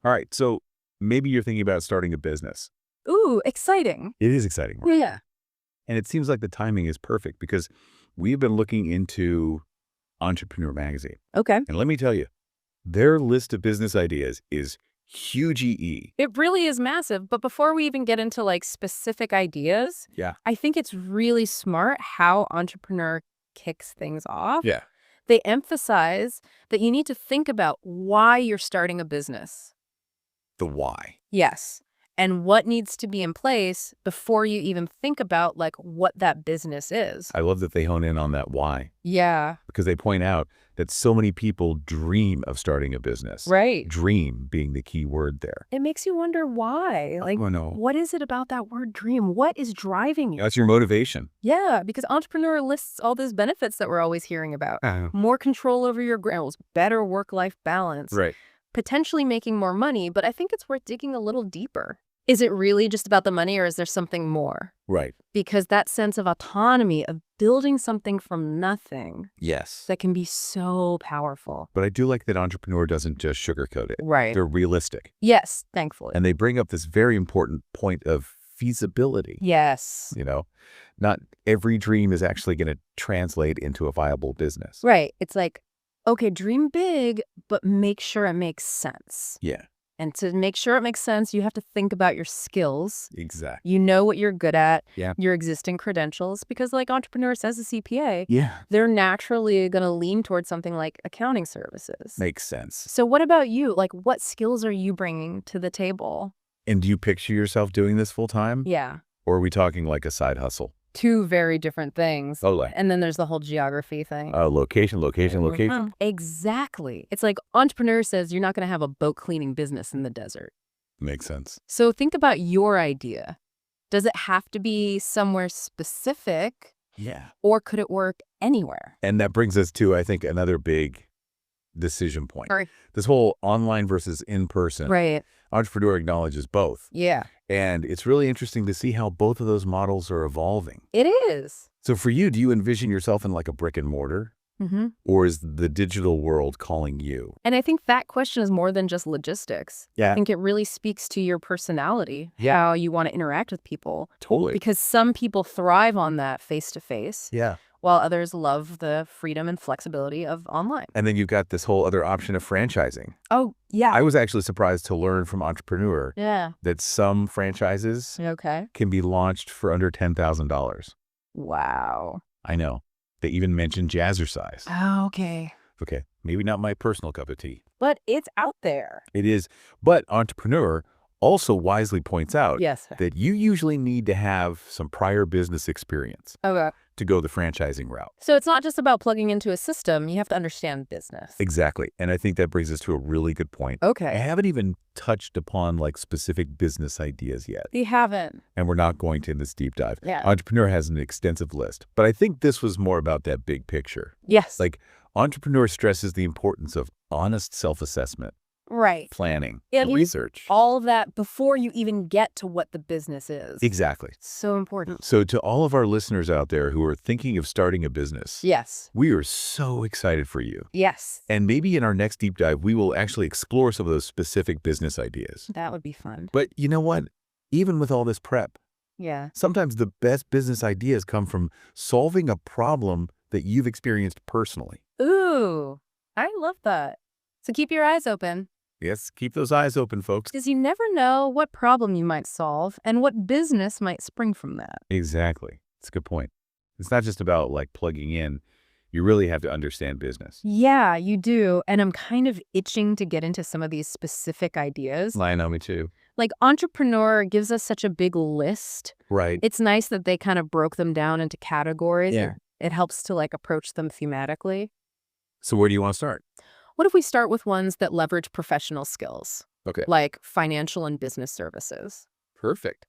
All right, so maybe you're thinking about starting a business. Ooh, exciting. It is exciting, right? Yeah. And it seems like the timing is perfect because we've been looking into Entrepreneur Magazine. Okay. And let me tell you, their list of business ideas is huge EE. It really is massive. But before we even get into like specific ideas, Yeah. I think it's really smart how Entrepreneur kicks things off. Yeah. They emphasize that you need to think about why you're starting a business. The why. Yes. And what needs to be in place before you even think about like what that business is. I love that they hone in on that why Yeah. because they point out that so many people dream of starting a business. Right. Dream being the key word there. It makes you wonder why. Like, Oh, no. what is it about that word dream? What is driving you? That's your motivation. Yeah, because Entrepreneur lists all those benefits that we're always hearing about. Uh-huh. More control over your goals, better work-life balance, Right. potentially making more money, but I think it's worth digging a little deeper. Is it really just about the money or is there something more? Right. Because that sense of autonomy, of building something from nothing, Yes. that can be so powerful. But I do like that Entrepreneur doesn't just sugarcoat it. Right. They're realistic. Yes, thankfully. And they bring up this very important point of feasibility. Yes. You know, not every dream is actually going to translate into a viable business. Right. It's like, okay, dream big, but make sure it makes sense. Yeah, And to make sure it makes sense, you have to think about your skills. exactly. You know what you're good at, Yeah. your existing credentials, because like entrepreneurs as a CPA, Yeah. they're naturally going to lean towards something like accounting services. Makes sense. So what about you? Like what skills are you bringing to the table? And do you picture yourself doing this full time? Yeah. Or are we talking like a side hustle? Two very different things. Oh, like And then there's the whole geography thing. location. Exactly. It's like entrepreneur says you're not going to have a boat cleaning business in the desert. Makes sense. So think about your idea. Does it have to be somewhere specific Yeah. or could it work anywhere? And that brings us to, I think, another big decision point. Right. This whole online versus in-person. Right. Entrepreneur acknowledges both. Yeah, And it's really interesting to see how both of those models are evolving. it is. So for you, do you envision yourself in like a brick and mortar? Mm-hmm. Or is the digital world calling you? And I think that question is more than just logistics. Yeah. I think it really speaks to your personality, Yeah. how you want to interact with people. Totally. Because some people thrive on that face-to-face, Yeah. while others love the freedom and flexibility of online. And then you've got this whole other option of franchising. Oh, yeah. I was actually surprised to learn from Entrepreneur Yeah. that some franchises Okay. can be launched for under $10,000. Wow. I know. They even mentioned jazzercise. Oh, okay. Okay, maybe not my personal cup of tea. But it's out there. It is. But Entrepreneur also wisely points out Yes. that you usually need to have some prior business experience Okay. to go the franchising route. So it's not just about plugging into a system. You have to understand business. Exactly. And I think that brings us to a really good point. I Okay. haven't even touched upon like specific business ideas yet. You haven't. And we're not going to in this deep dive. Yeah. Entrepreneur has an extensive list, but I think this was more about that big picture. Yes. Like Entrepreneur stresses the importance of honest self-assessment, right. planning, And research. all of that before you even get to what the business is. Exactly. So important. So to all of our listeners out there who are thinking of starting a business, Yes. we are so excited for you. Yes. And maybe in our next deep dive, we will actually explore some of those specific business ideas. That would be fun. But you know what? Even with all this prep, Yeah. sometimes the best business ideas come from solving a problem that you've experienced personally. Ooh, I love that. So keep your eyes open Yes, keep those eyes open, folks. because you never know what problem you might solve and what business might spring from that. Exactly. It's a good point. It's not just about like plugging in. You really have to understand business. Yeah, you do. And I'm kind of itching to get into some of these specific ideas. Lying on me too. Like Entrepreneur gives us such a big list. Right. It's nice that they kind of broke them down into categories. Yeah. It helps to like approach them thematically. So where do you want to start? What if we start with ones that leverage professional skills, Okay. like financial and business services? Perfect.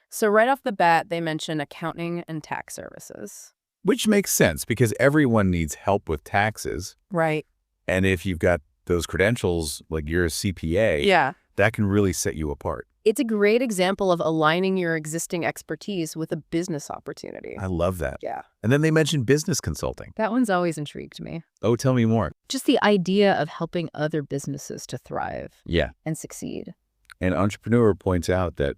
So right off the bat, they mention accounting and tax services. Which makes sense because everyone needs help with taxes. Right. And if you've got those credentials, like you're a CPA, Yeah. that can really set you apart. It's a great example of aligning your existing expertise with a business opportunity. I love that. Yeah. And then they mentioned business consulting. That one's always intrigued me. Oh, tell me more. Just the idea of helping other businesses to thrive Yeah. and succeed. An entrepreneur points out that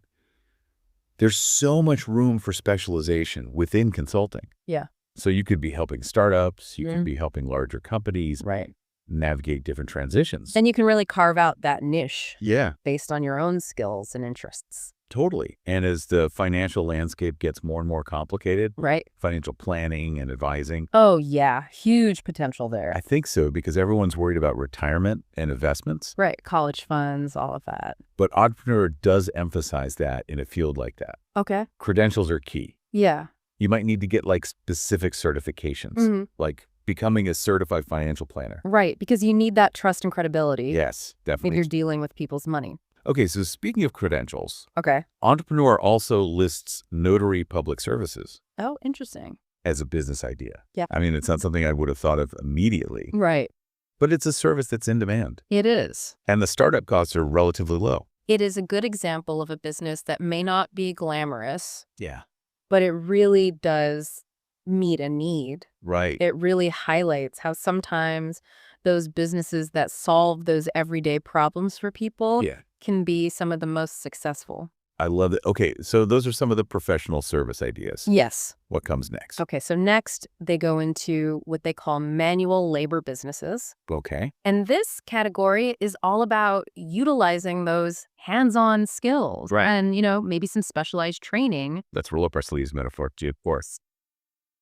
there's so much room for specialization within consulting. Yeah. So you could be helping startups, you could be helping larger companies Right. navigate different transitions. Then you can really carve out that niche Yeah, based on your own skills and interests. totally. And as the financial landscape gets more and more complicated, Right. financial planning and advising, Oh, yeah. Huge potential there. I think so because everyone's worried about retirement and investments. Right. College funds, all of that. But entrepreneur does emphasize that in a field like that. Okay. Credentials are key. Yeah. You might need to get like specific certifications, Mhm. like becoming a certified financial planner. Right. Because you need that trust and credibility Yes, when definitely. you're dealing with people's money. Okay, so speaking of credentials, Okay. entrepreneur also lists notary public services Oh, interesting. as a business idea. Yeah. I mean, it's not something I would have thought of immediately, Right. but it's a service that's in demand. It is. And the startup costs are relatively low. It is a good example of a business that may not be glamorous, Yeah. but it really does meet a need. Right. It really highlights how sometimes those businesses that solve those everyday problems for people Yeah. can be some of the most successful. I love it. Okay, so those are some of the professional service ideas. Yes. What comes next? Okay, so next they go into what they call manual labor businesses. Okay. And this category is all about utilizing those hands-on skills Right. and, maybe some specialized training. Let's roll up our sleeves metaphorically, of course.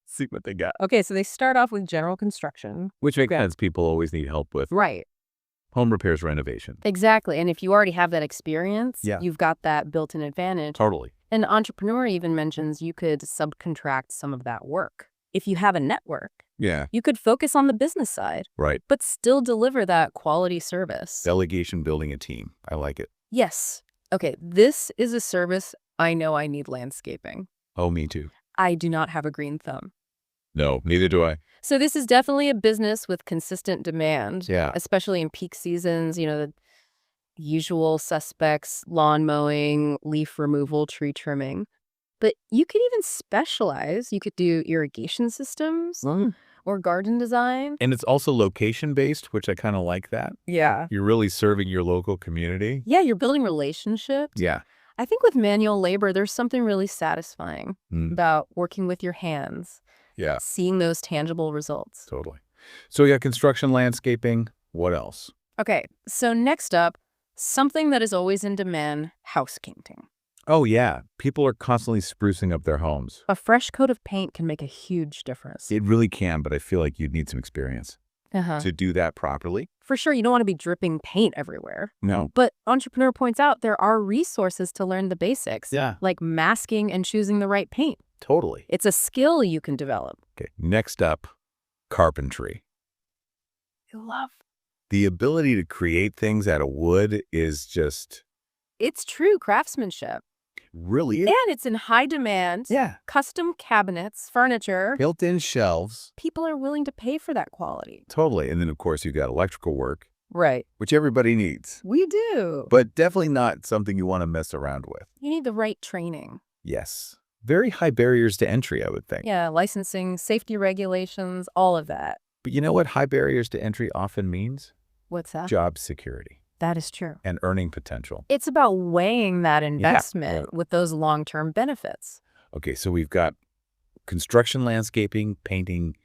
See what they got. Okay, so they start off with general construction. Which makes Okay. sense. People always need help with Right. home repairs, renovation. Exactly. And if you already have that experience, Yeah. you've got that built-in advantage. Totally. An entrepreneur even mentions you could subcontract some of that work. If you have a network, Yeah. you could focus on the business side, Right. but still deliver that quality service. Delegation, building a team. I like it. Yes. Okay, this is a service I know I need landscaping. Oh, me too. I do not have a green thumb. No, neither do I. So this is definitely a business with consistent demand, Yeah. especially in peak seasons, the usual suspects, lawn mowing, leaf removal, tree trimming. But you could even specialize. You could do irrigation systems or garden design. And it's also location-based, which I kind of like that. Yeah. You're really serving your local community. Yeah, you're building relationships. Yeah. I think with manual labor, there's something really satisfying Mm. about working with your hands, Yeah, seeing those tangible results. totally. So yeah, construction, landscaping. What else? Okay, so next up, something that is always in demand, house painting. Oh, yeah. People are constantly sprucing up their homes. A fresh coat of paint can make a huge difference. It really can, but I feel like you'd need some experience to do that properly. For sure, you don't want to be dripping paint everywhere. No. But entrepreneur points out there are resources to learn the basics, Yeah. like masking and choosing the right paint. Totally. It's a skill you can develop. Okay. Next up, carpentry. I love. The ability to create things out of wood is just It's true craftsmanship. really And it's in high demand. Yeah. Custom cabinets, furniture. Built-in shelves. People are willing to pay for that quality. Totally. And then, of course, you've got electrical work, Right. which everybody needs, We do. but definitely not something you want to mess around with. You need the right training. Yes. Very high barriers to entry, I would think. Yeah, licensing, safety regulations, all of that. But you know what high barriers to entry often means? What's that? Job security That is true. and earning potential. It's about weighing that investment with those long-term benefits. Okay, so we've got construction, landscaping, painting,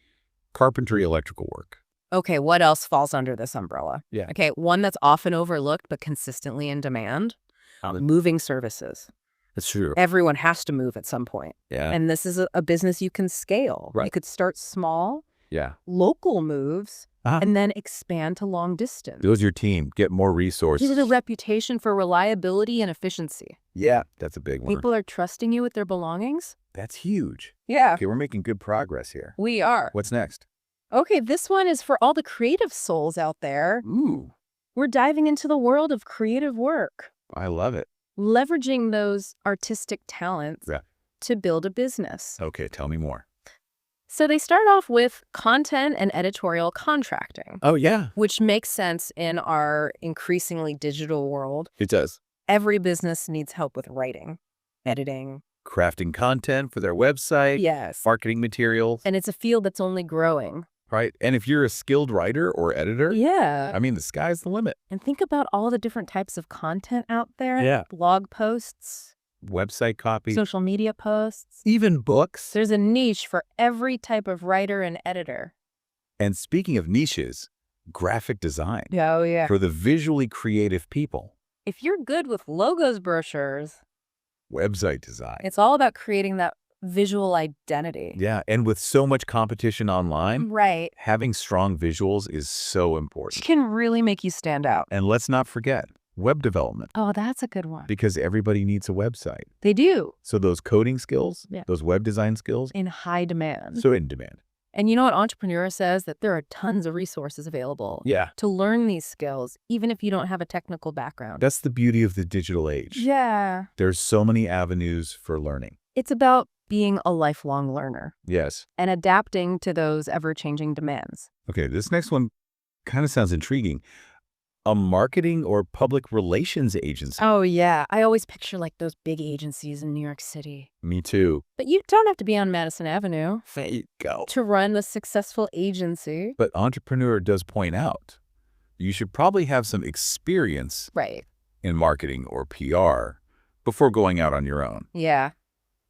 carpentry, electrical work. Okay, what else falls under this umbrella? Yeah. Okay, one that's often overlooked but consistently in demand, moving services. That's true. Everyone has to move at some point. Yeah. And this is a business you can scale. Right. You could start small, Yeah. local moves, Uh-huh. and then expand to long distance. Build your team, get more resources. This is a reputation for reliability and efficiency. Yeah, that's a big one. People are trusting you with their belongings. That's huge. Yeah, Okay, we're making good progress here. we are. What's next? Okay, this one is for all the creative souls out there. Ooh, We're diving into the world of creative work, I love it. leveraging those artistic talents Yeah. to build a business. Okay, tell me more. So they start off with content and editorial contracting, Oh, yeah, which makes sense in our increasingly digital world. it does. Every business needs help with writing, editing. Crafting content for their website, Yes. marketing materials, And it's a field that's only growing. right? And if you're a skilled writer or editor, Yeah. I mean, the sky's the limit. And think about all the different types of content out there. Yeah. Blog posts, Website copy, social media posts. even books. There's a niche for every type of writer and editor. And speaking of niches, graphic design Oh, yeah. for the visually creative people, If you're good with logos, brochures, website design. it's all about creating that visual identity. Yeah, and with so much competition online, Right. having strong visuals is so It important. can really make you stand out. And let's not forget web development, Oh, that's a good one. because everybody needs a website. They do. So those coding skills, Yeah. those web design skills, In high demand. so in demand. And you know what Entrepreneur says? That there are tons of resources available Yeah. to learn these skills, even if you don't have a technical background. That's the beauty of the digital age. Yeah. There's so many avenues for learning. It's about being a lifelong learner Yes. and adapting to those ever-changing demands. Okay, this next one kind of sounds intriguing. A marketing or public relations agency. Oh, yeah. I always picture like those big agencies in New York City. Me too. But you don't have to be on Madison Avenue There you go. to run a successful agency. But Entrepreneur does point out you should probably have some experience Right. in marketing or PR before going out on your own. Yeah.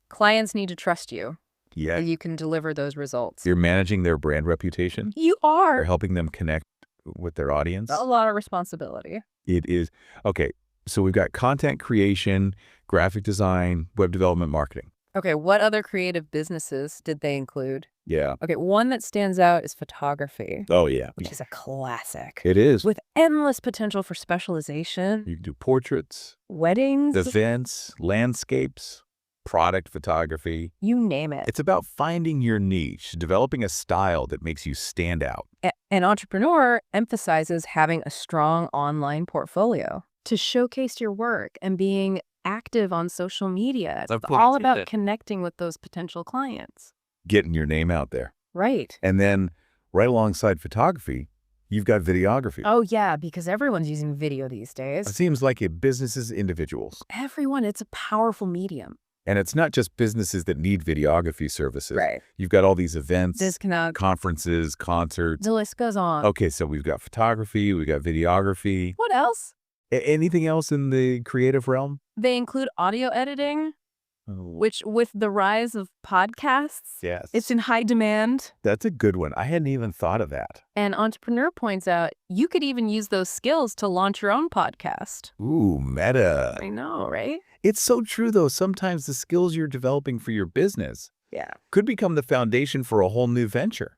Clients need to trust you. Yeah. And you can deliver those results. You're managing their brand reputation. You You're are. helping them connect with their audience. A lot of responsibility. It is. Okay, so we've got content creation, graphic design, web development, marketing. Okay, what other creative businesses did they include? Yeah. Okay, one that stands out is photography, Oh, yeah. which is a classic. It is. With endless potential for specialization, You can do portraits, weddings, events, landscapes, product photography. you name it. It's about finding your niche, developing a style that makes you stand out. An entrepreneur emphasizes having a strong online portfolio to showcase your work and being active on social media. It's all about connecting with those potential clients. Getting your name out there. Right. And then right alongside photography, you've got videography. Oh, yeah, because everyone's using video these It days. seems like it businesses, individuals. Everyone, it's a powerful medium. And it's not just businesses that need videography services. Right. You've got all these events, Disconnect. conferences, concerts. The list goes on. Okay, so we've got photography, we've got videography. What else? Anything else in the creative realm? They include audio editing, Oh, which with the rise of podcasts, yes. it's in high demand. That's a good one. I hadn't even thought of that. And Entrepreneur points out you could even use those skills to launch your own podcast. Ooh, meta. I know, right? It's so true, though. Sometimes the skills you're developing for your business Yeah. could become the foundation for a whole new venture.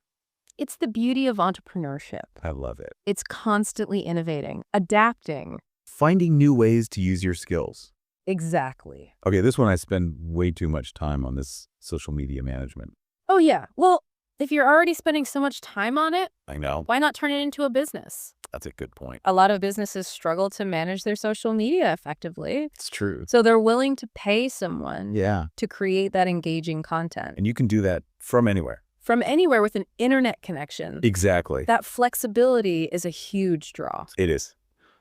It's the beauty of entrepreneurship. I love it. It's constantly innovating, adapting. Finding new ways to use your skills. Exactly. Okay, this one I spend way too much time on, this social media management. Oh, yeah. Well, if you're already spending so much time on it, I know. why not turn it into a business? That's a good point. A lot of businesses struggle to manage their social media effectively. It's true. So they're willing to pay someone Yeah. to create that engaging content And you can do that from anywhere. from anywhere with an internet connection. Exactly. That flexibility is a huge draw. It is.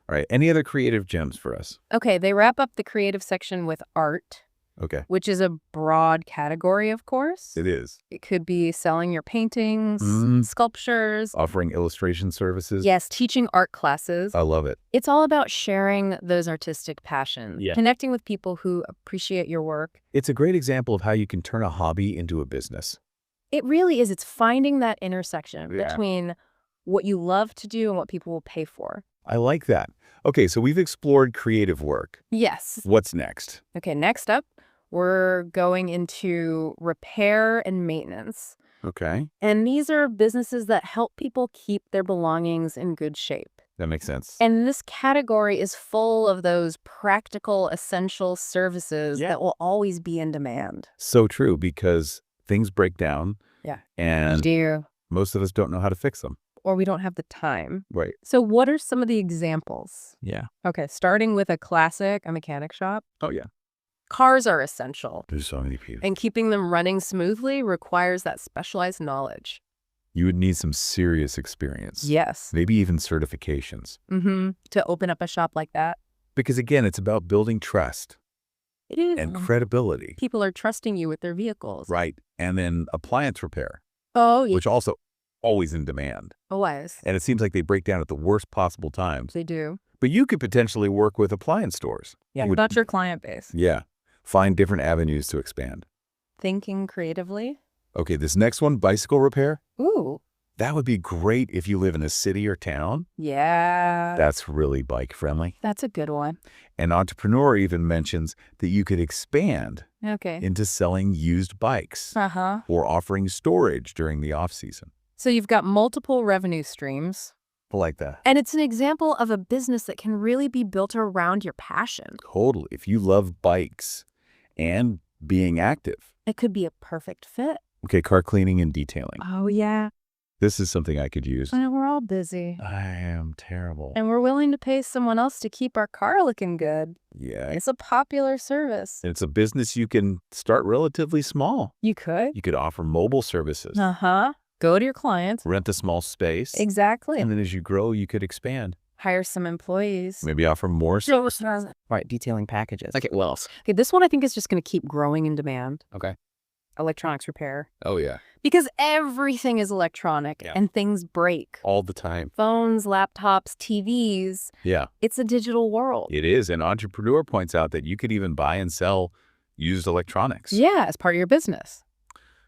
All right. Any other creative gems for us? Okay, they wrap up the creative section with art, Okay. which is a broad category, of course. It is. It could be selling your paintings, Mhm. sculptures. Offering illustration services. Yes, teaching art classes. I love it. It's all about sharing those artistic passions, Yeah. connecting with people who appreciate your work. It's a great example of how you can turn a hobby into a business. It really is. It's finding that intersection Yeah. between what you love to do and what people will pay for. I like that. Okay, so we've explored creative work. Yes. What's next? Okay, next up, we're going into repair and maintenance. Okay. And these are businesses that help people keep their belongings in good shape. That makes sense. And this category is full of those practical, essential services Yeah. that will always be in demand. So true, because things break down. Yeah. And Do. most of us don't know how to fix them. Or we don't have the time. Right. So what are some of the examples? Yeah. Okay, starting with a classic, a mechanic shop. Oh, yeah. Cars are essential, There's so many people. and keeping them running smoothly requires that specialized knowledge. You would need some serious experience. Yes. Maybe even certifications. To open up a shop like that. Because again, it's about building trust It is. and credibility. People are trusting you with their vehicles. Right. And then appliance repair, Oh, yeah. which also always in demand. Always. And it seems like they break down at the worst possible times. They do. But you could potentially work with appliance stores. Yeah. About your client base. Yeah. Find different avenues to expand. Thinking creatively. Okay, this next one, bicycle repair. Ooh. That would be great if you live in a city or town. Yeah. That's really bike friendly. That's a good one. An entrepreneur even mentions that you could expand Okay. into selling used bikes Uh-huh. or offering storage during the off-season. So you've got multiple revenue streams. I like that. And it's an example of a business that can really be built around your passion. Totally. If you love bikes and being active. It could be a perfect fit. Okay, car cleaning and detailing. Oh, yeah. This is something I could use. And we're all busy. I am terrible. And we're willing to pay someone else to keep our car looking good. Yeah. It's a popular service. It's a business you can start relatively small. You could. You could offer mobile services, Uh-huh. Go to your clients. rent a small space, Exactly. and then as you grow, you could expand. Hire some employees. Maybe offer more. Right, detailing packages. Okay, what else? Okay, this one I think is just going to keep growing in demand. Okay. Electronics repair. Oh, yeah. Because everything is electronic Yeah. and things break. All the time. Phones, laptops, TVs. Yeah, It's a digital world. it is. An entrepreneur points out that you could even buy and sell used electronics. Yeah, as part of your business.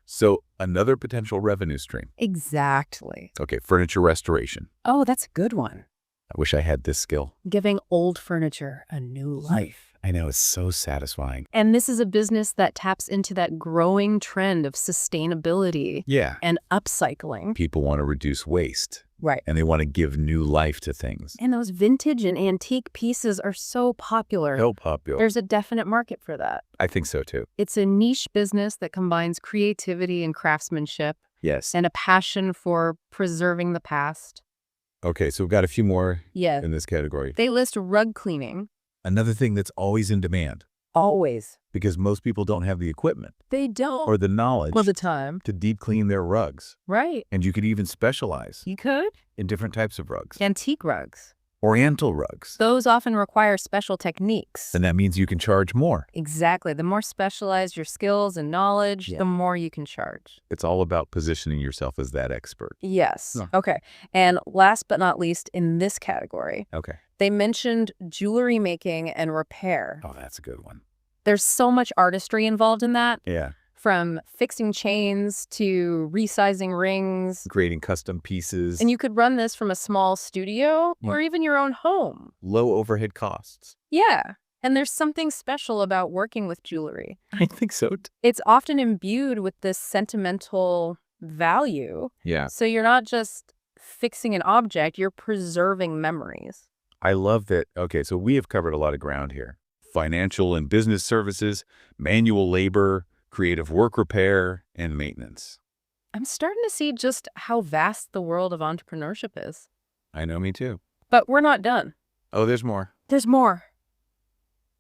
So another potential revenue stream. Exactly. Okay, furniture restoration. Oh, that's a good one. I wish I had this skill. Giving old furniture a new life. I know, it's so satisfying. And this is a business that taps into that growing trend of sustainability Yeah. and upcycling. People want to reduce waste, Right. and they want to give new life to things. And those vintage and antique pieces are so popular. So popular. There's a definite market for that. I think so, too. It's a niche business that combines creativity and craftsmanship Yes. and a passion for preserving the past. Okay, so we've got a few more Yeah. in this category. They list rug cleaning. Another thing that's always in demand, Always. because most people don't have the equipment They don't. or the knowledge All the time. to deep clean their rugs. Right. And you could even specialize You could. in different types of rugs. Antique rugs. Oriental rugs. Those often require special techniques. And that means you can charge more. Exactly. The more specialized your skills and knowledge, Yeah. the more you can charge. It's all about positioning yourself as that expert. Yes. Huh. Okay. And last but not least, in this category, Okay. they mentioned jewelry making and repair. Oh, that's a good one. There's so much artistry involved in that, Yeah. from fixing chains to resizing rings. Creating custom pieces. And you could run this from a small studio Yeah. or even your own home. Low overhead costs. Yeah. And there's something special about working with jewelry. I think so. It's often imbued with this sentimental value. Yeah. So you're not just fixing an object, you're preserving memories. I love that. Okay, so we have covered a lot of ground here. Financial and business services, manual labor, creative work repair, and maintenance. I'm starting to see just how vast the world of entrepreneurship is. I know, me too. But we're not done. Oh, there's more. There's more.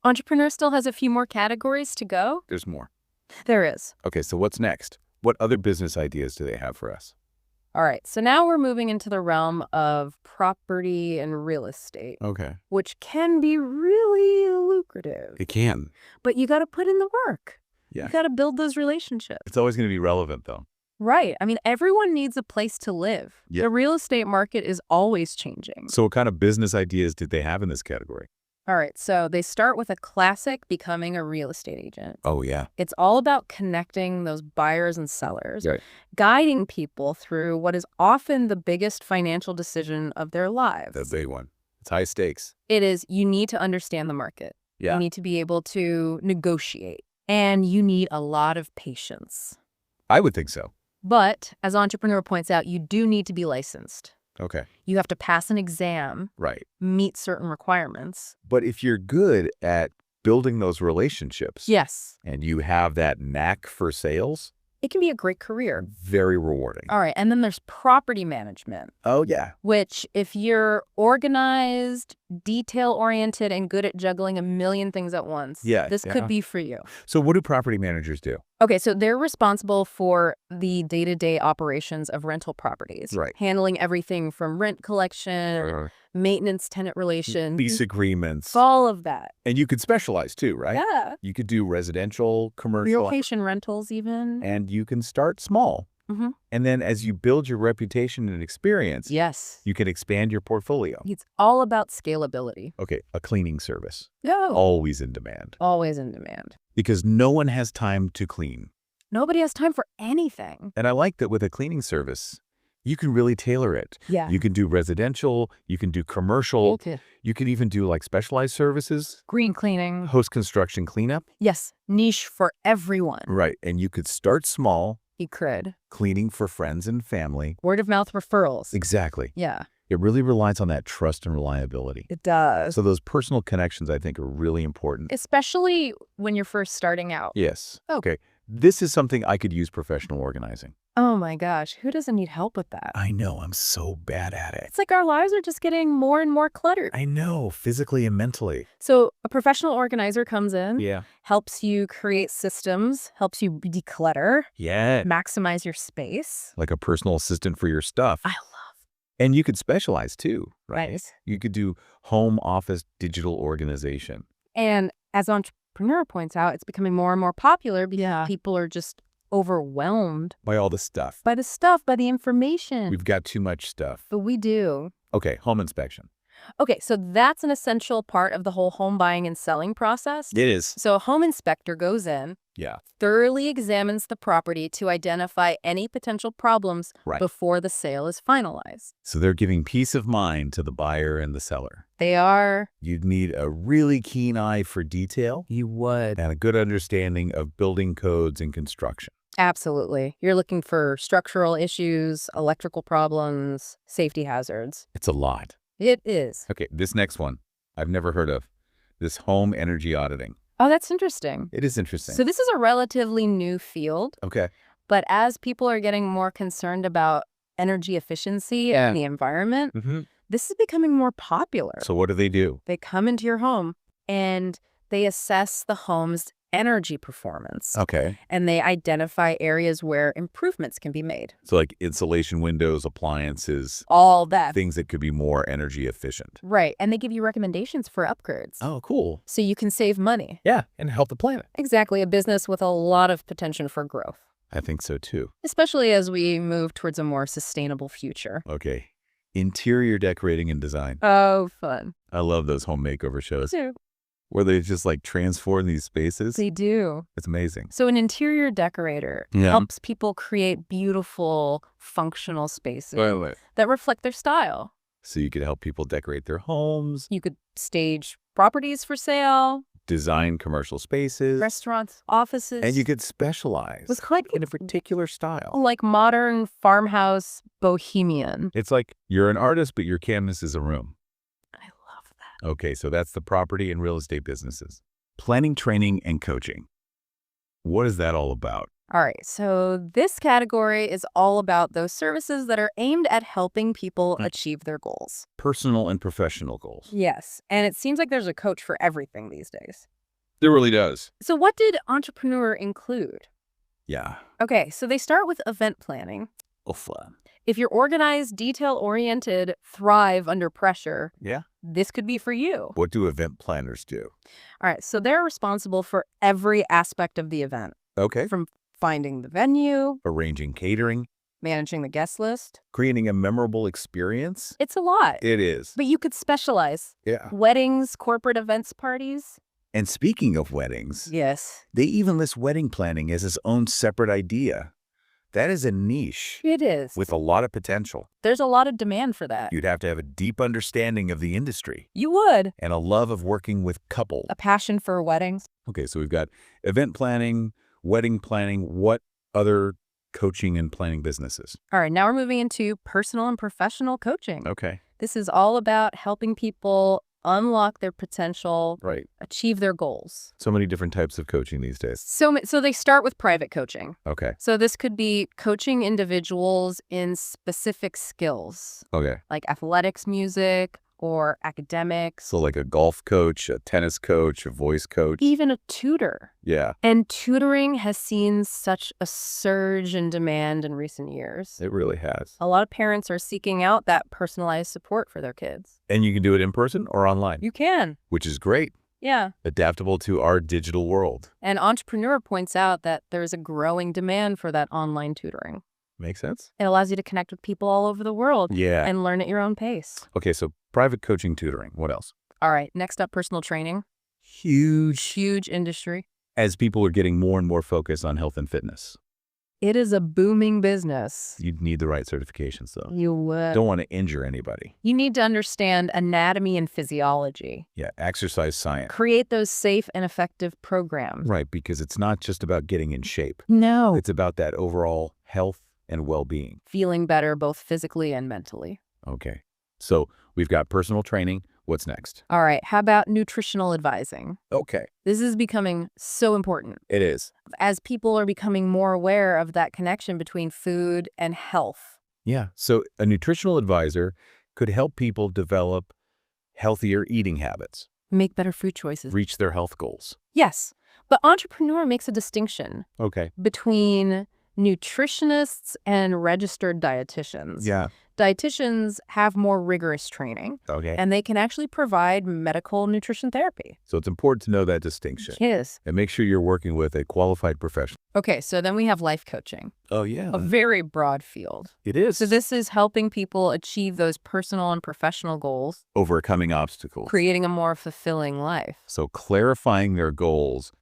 Entrepreneur still has a few more categories to go. There's more. There is. Okay, so what's next? What other business ideas do they have for us? All right, so now we're moving into the realm of property and real estate, Okay. which can be really lucrative. It can. But you got to put in the work. Yeah. You got to build those relationships. It's always going to be relevant, though. Right. I mean, everyone needs a place to live. Yeah. The real estate market is always changing. So what kind of business ideas did they have in this category? All right, so they start with a classic, becoming a real estate agent. Oh, yeah. It's all about connecting those buyers and sellers, Right. guiding people through what is often the biggest financial decision of their lives. The big one. It's high stakes. It is, you need to understand the market. Yeah. You need to be able to negotiate, and you need a lot of patience. I would think so. But as Entrepreneur points out, you do need to be licensed. Okay. You have to pass an exam, Right. meet certain requirements. But if you're good at building those relationships Yes, and you have that knack for sales, it can be a great career. very rewarding. All right, and then there's property management, Oh, yeah. which if you're organized, detail-oriented, and good at juggling a million things at once, Yeah, this yeah. could be for you. So what do property managers do? Okay, so they're responsible for the day-to-day operations of rental properties, Right. handling everything from rent collection, maintenance, tenant relations, lease agreements. all of that. And you could specialize too, right? Yeah. You could do residential, commercial, Relocation rentals even. and you can start small. Mm-hmm. And then as you build your reputation and experience, Yes. you can expand your portfolio. It's all about scalability. Okay, a cleaning service, No. always in demand Always in demand. because no one has time to clean. Nobody has time for anything. And I like that with a cleaning service, you can really tailor it. Yeah. You can do residential, you can do commercial, you can even do like specialized services, Green cleaning. post-construction cleanup. Yes. Niche for everyone. Right, and you could start small, You could. cleaning for friends and family. Word of mouth referrals. Exactly. Yeah. It really relies on that trust and reliability. It does. So those personal connections, I think, are really important. Especially when you're first starting out. Yes. Okay. This is something I could use professional organizing. Oh my gosh. Who doesn't need help with that? I know. I'm so bad at it. It's like our lives are just getting more and more cluttered. I know, physically and mentally. So a professional organizer comes in, Yeah. helps you create systems, helps you declutter, Yeah. maximize your space. Like a personal assistant for your stuff. I love. And you could specialize too, right? Right. You could do home office digital organization. And as entrepreneur points out, it's becoming more and more popular because people are just overwhelmed By all the stuff. by the stuff, by the information. We've got too much stuff. But we do. Okay, home inspection. Okay, so that's an essential part of the whole home buying and selling process. It is. So a home inspector goes in, Yeah. thoroughly examines the property to identify any potential problems Right. before the sale is finalized. So they're giving peace of mind to the buyer and the seller. They are. You'd need a really keen eye for detail You would. and a good understanding of building codes and construction. Absolutely. You're looking for structural issues, electrical problems, safety hazards. It's a lot. It is. Okay, this next one I've never heard of. This home energy auditing. Oh, that's interesting. It is interesting. So this is a relatively new field, Okay. but as people are getting more concerned about energy efficiency and the environment, this is becoming more popular. So what do they do? They come into your home and they assess the home's energy performance. Okay. And they identify areas where improvements can be made. So like insulation windows, appliances, All that. things that could be more energy efficient. Right. And they give you recommendations for upgrades. Oh, cool. So you can save money. Yeah, and help the planet. Exactly. A business with a lot of potential for growth, I think so too. especially as we move towards a more sustainable future. Okay. Interior decorating and design. Oh, fun. I love those home makeover shows Too. where they just like transform these spaces. They do. It's amazing. So an interior decorator helps people create beautiful, functional spaces that reflect their style. So you could help people decorate their homes, You could stage properties for sale, design commercial spaces, restaurants, offices. and you could specialize with quite in a particular style. like modern farmhouse bohemian. It's like you're an artist, but your canvas is a room. I love that. Okay, so that's the property and real estate businesses. Planning, training, and coaching. What is that all about? All right, so this category is all about those services that are aimed at helping people achieve their goals. Personal and professional goals. Yes, and it seems like there's a coach for everything these days. There really does. So what did entrepreneur include? Yeah. Okay, so they start with event planning. If you're organized, detail-oriented, thrive under pressure, Yeah. this could be for you. What do event planners do? All right, so they're responsible for every aspect of the event, Okay. from finding the venue, Arranging catering, managing the guest list. creating a memorable experience. It's a lot, It is. but you could specialize. Yeah. Weddings, corporate events, parties. And speaking of weddings, Yes, they even list wedding planning as its own separate idea. That is a niche it is. with a lot of potential. There's a lot of demand for that. You'd have to have a deep understanding of the industry You would. and a love of working with couples. A passion for weddings. Okay, so we've got event planning, wedding planning. What other coaching and planning businesses? All right, now we're moving into personal and professional coaching. Okay. This is all about helping people unlock their potential, Right. achieve their goals. So many different types of coaching these days. So they start with private coaching. Okay. So this could be coaching individuals in specific skills Okay. like athletics, music, or academics, So like a golf coach, a tennis coach, a voice coach. even a tutor. Yeah, And tutoring has seen such a surge in demand in recent years. it really has. A lot of parents are seeking out that personalized support for their kids. And you can do it in person or online, You can. which is great. Yeah. Adaptable to our digital world. An entrepreneur points out that there's a growing demand for that online tutoring. Make sense? It allows you to connect with people all over the world Yeah. and learn at your own pace. Okay, so private coaching tutoring. What else? All right, next up, personal training. Huge. Huge industry. As people are getting more and more focused on health and fitness. It is a booming business. You'd need the right certifications, though. You would. Don't want to injure anybody. You need to understand anatomy and physiology. Yeah, exercise science. Create those safe and effective programs. Right, because it's not just about getting in shape. No. It's about that overall health and well-being. Feeling better both physically and mentally. Okay, so we've got personal training. What's next? All right, how about nutritional advising? Okay, This is becoming so important it is. as people are becoming more aware of that connection between food and health. Yeah, so a nutritional advisor could help people develop healthier eating habits, Make better food choices. reach their health goals. Yes, but entrepreneur makes a distinction Okay. between nutritionists and registered dietitians. Yeah. Dietitians have more rigorous training, Okay. and they can actually provide medical nutrition therapy. So it's important to know that distinction Yes. and make sure you're working with a qualified professional. Okay, so then we have life coaching, Oh, yeah. a very broad field. It is. So this is helping people achieve those personal and professional goals, Overcoming obstacles. creating a more fulfilling life. So clarifying their goals,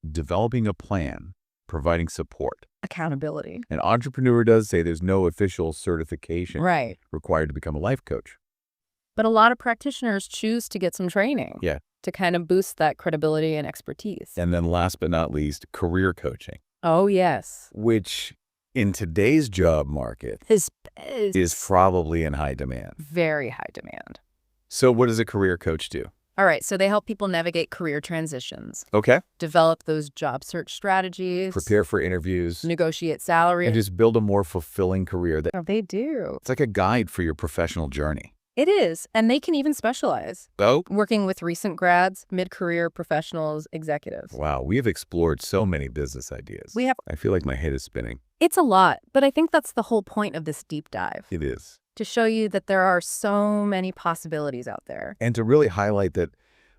developing a plan, providing support. Accountability. An entrepreneur does say there's no official certification Right. required to become a life coach. But a lot of practitioners choose to get some training. Yeah. To kind of boost that credibility and expertise. And then last but not least, career coaching, Oh, yes. which in today's job market This is probably in high demand. very high demand. So what does a career coach do? All right, so they help people navigate career transitions, Okay. develop those job search strategies, Prepare for interviews, negotiate salary. and just build a more fulfilling career. Oh, they do. It's like a guide for your professional journey. It is, and they can even specialize, Oh? working with recent grads, mid-career professionals, executives. Wow, we have explored so many business ideas. We have. I feel like my head is spinning. It's a lot, but I think that's the whole point of this deep dive, It is. to show you that there are so many possibilities out there. And to really highlight that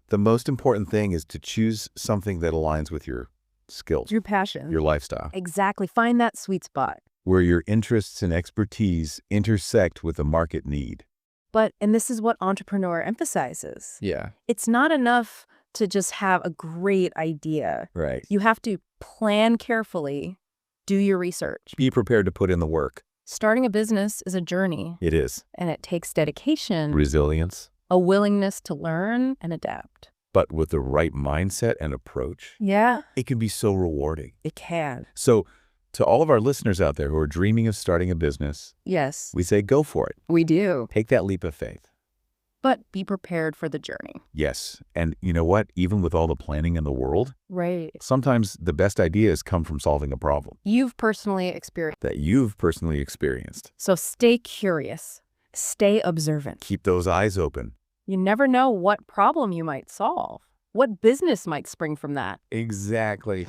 the most important thing is to choose something that aligns with your skills, Your passion. your lifestyle, Exactly. Find that sweet spot. where your interests and expertise intersect with a market need. But, and this is what Entrepreneur emphasizes, Yeah. it's not enough to just have a great idea. Right. You have to plan carefully, do your research. Be prepared to put in the work. Starting a business is a journey, It is. and it takes dedication, Resilience. a willingness to learn and adapt. But with the right mindset and approach, Yeah, it can be so rewarding. it can. So to all of our listeners out there who are dreaming of starting a business, Yes, we say go for it. we do. Take that leap of faith. But be prepared for the journey. Yes. And you know what? Even with all the planning in the world, Right. sometimes the best ideas come from solving a problem You've personally experienced. that you've personally experienced. So stay curious. Stay observant. Keep those eyes open. You never know what problem you might solve. What business might spring from that. Exactly.